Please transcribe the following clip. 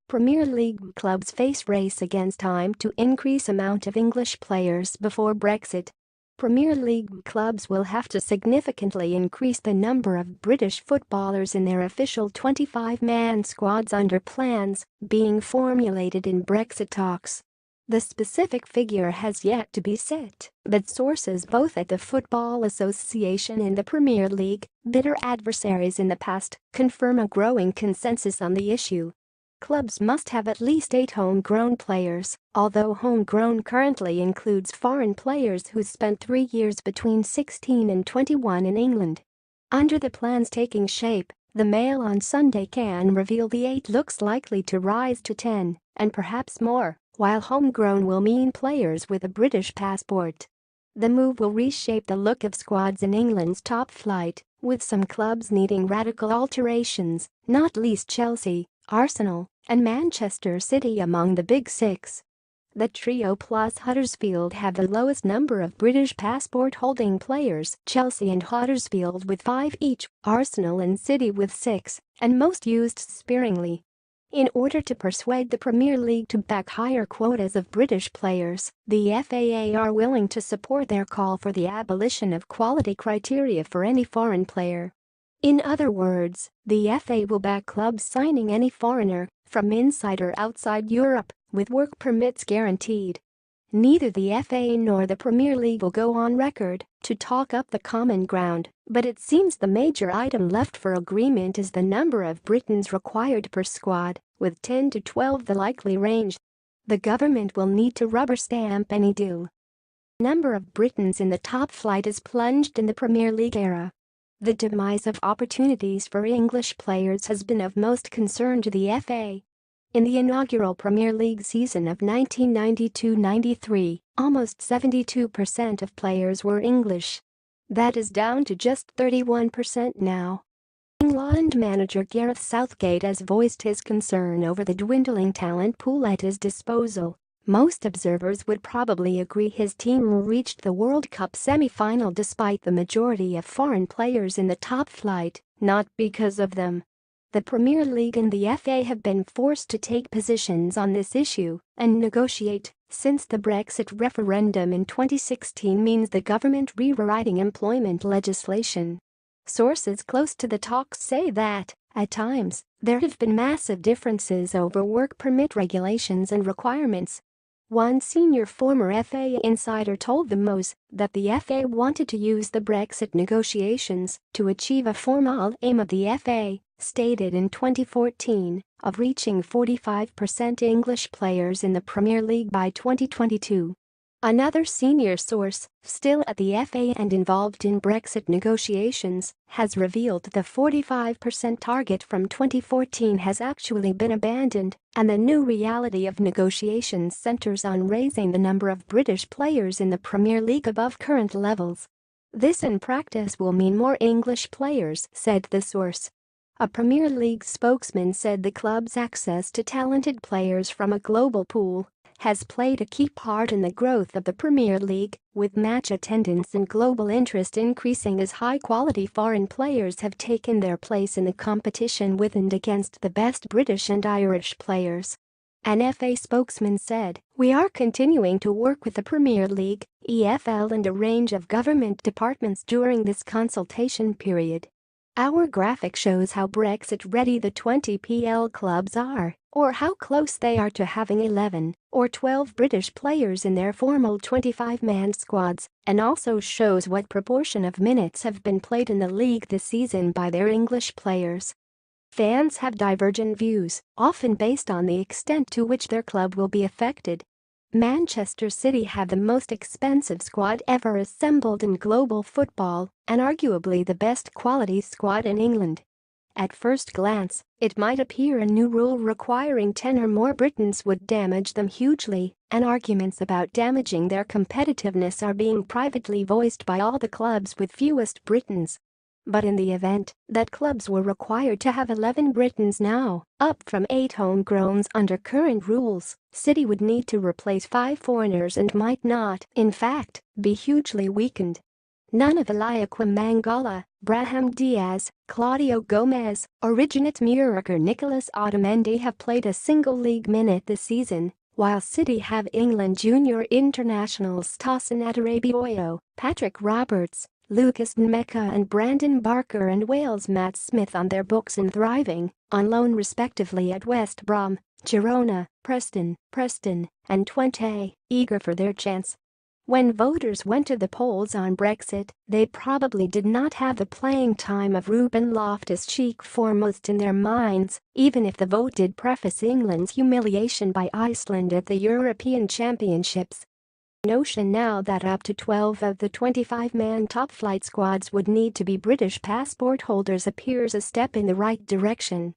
Premier League clubs face race against time to increase amount of English players before Brexit. Premier League clubs will have to significantly increase the number of British footballers in their official 25-man squads under plans being formulated in Brexit talks. The specific figure has yet to be set, but sources both at the Football Association and the Premier League, bitter adversaries in the past, confirm a growing consensus on the issue. Clubs must have at least 8 homegrown players, although homegrown currently includes foreign players who spent 3 years between 16 and 21 in England. Under the plans taking shape, the Mail on Sunday can reveal the 8 looks likely to rise to 10, and perhaps more, while homegrown will mean players with a British passport. The move will reshape the look of squads in England's top flight, with some clubs needing radical alterations, not least Chelsea, Arsenal, and Manchester City among the Big Six. The trio plus Huddersfield have the lowest number of British passport-holding players, Chelsea and Huddersfield with 5 each, Arsenal and City with 6, and most used sparingly. In order to persuade the Premier League to back higher quotas of British players, the FAA are willing to support their call for the abolition of quality criteria for any foreign player. In other words, the FA will back clubs signing any foreigner, from inside or outside Europe, with work permits guaranteed. Neither the FA nor the Premier League will go on record to talk up the common ground, but it seems the major item left for agreement is the number of Britons required per squad, with 10 to 12 the likely range. The government will need to rubber stamp any deal. Number of Britons in the top flight is plunged in the Premier League era. The demise of opportunities for English players has been of most concern to the FA. In the inaugural Premier League season of 1992-93, almost 72% of players were English. That is down to just 31% now. England manager Gareth Southgate has voiced his concern over the dwindling talent pool at his disposal. Most observers would probably agree his team reached the World Cup semi-final despite the majority of foreign players in the top flight, not because of them. The Premier League and the FA have been forced to take positions on this issue and negotiate, since the Brexit referendum in 2016 means the government rewriting employment legislation. Sources close to the talks say that, at times, there have been massive differences over work permit regulations and requirements. One senior former FA insider told the Moz that the FA wanted to use the Brexit negotiations to achieve a formal aim of the FA, stated in 2014, of reaching 45% English players in the Premier League by 2022. Another senior source, still at the FA and involved in Brexit negotiations, has revealed the 45% target from 2014 has actually been abandoned, and the new reality of negotiations centers on raising the number of British players in the Premier League above current levels. This in practice will mean more English players, said the source. A Premier League spokesman said the club's access to talented players from a global pool has played a key part in the growth of the Premier League, with match attendance and global interest increasing as high-quality foreign players have taken their place in the competition with and against the best British and Irish players. An FA spokesman said, "We are continuing to work with the Premier League, EFL and a range of government departments during this consultation period. Our graphic shows how Brexit-ready the 20 PL clubs are, or how close they are to having 11 or 12 British players in their formal 25-man squads, and also shows what proportion of minutes have been played in the league this season by their English players." Fans have divergent views, often based on the extent to which their club will be affected. Manchester City have the most expensive squad ever assembled in global football, and arguably the best quality squad in England. At first glance, it might appear a new rule requiring 10 or more Britons would damage them hugely, and arguments about damaging their competitiveness are being privately voiced by all the clubs with fewest Britons. But in the event that clubs were required to have 11 Britons now, up from 8 homegrowns under current rules, City would need to replace 5 foreigners and might not, in fact, be hugely weakened. None of Eliaquim Mangala, Brahim Diaz, Claudio Gomez, Originate Murik or Nicolas Otamendi have played a single league minute this season, while City have England junior internationals Tosin Adarabioyo, Patrick Roberts, Lucas Nmeka and Brandon Barker and Wales' Matt Smith on their books and thriving, on loan respectively at West Brom, Girona, Preston, and Twente, eager for their chance. When voters went to the polls on Brexit, they probably did not have the playing time of Ruben Loftus-Cheek foremost in their minds, even if the vote did preface England's humiliation by Iceland at the European Championships. Notion now that up to 12 of the 25-man top-flight squads would need to be British passport holders appears a step in the right direction.